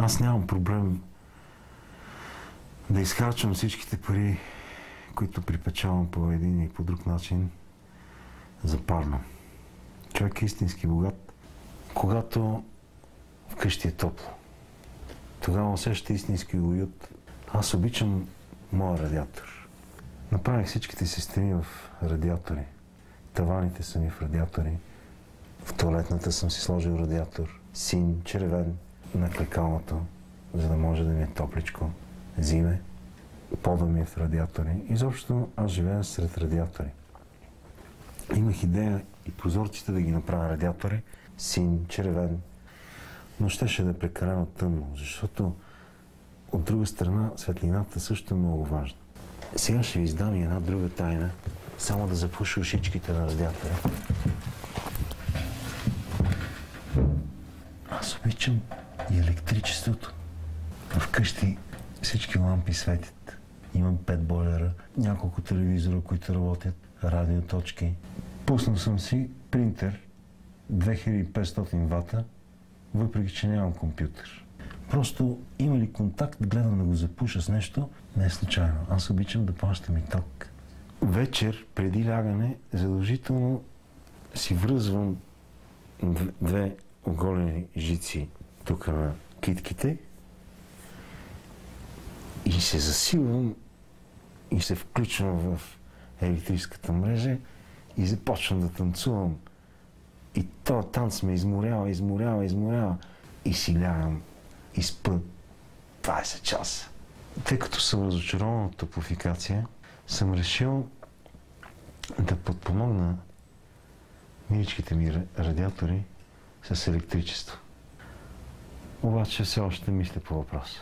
Аз нямам проблем да изхарчвам всичките пари, които припечавам по един и по друг начин за парно. Човек е истински богат, когато вкъщи е топло. Тогава усеща истински уют. Аз обичам моя радиатор. Направих всичките си стени в радиатори. Таваните са ми в радиатори. В тоалетната съм си сложил радиатор. Син, червен, на клекалното, за да може да ми е топличко. Зиме. Пода ми е в радиатори. Изобщо аз живея сред радиатори. Имах идея и прозорците да ги направя радиатори. Син, червен. Но щеше да е прекалено тъмно, защото от друга страна светлината също е много важна. Сега ще ви издам и една друга тайна, само да запуша ушичките на радиатора. Аз обичам и електричеството. Вкъщи всички лампи светят. Имам 5 бойлера, няколко телевизора, които работят, радиоточки. Пуснал съм си принтер 2500 вата, въпреки че нямам компютър. Просто има ли контакт, гледам да го запуша с нещо, не е случайно. Аз обичам да плащам и ток. Вечер, преди лягане, задължително си връзвам 2 оголени жици тук на китките и се засилвам и се включвам в електрическата мрежа и започвам да танцувам. И този танц ме изморява и си лягам и спа 20 часа. Тъй като съм разочарован от топлофикация, съм решил да подпомогна миличките ми радиатори с електричество. Обаче все още мисля по въпроса.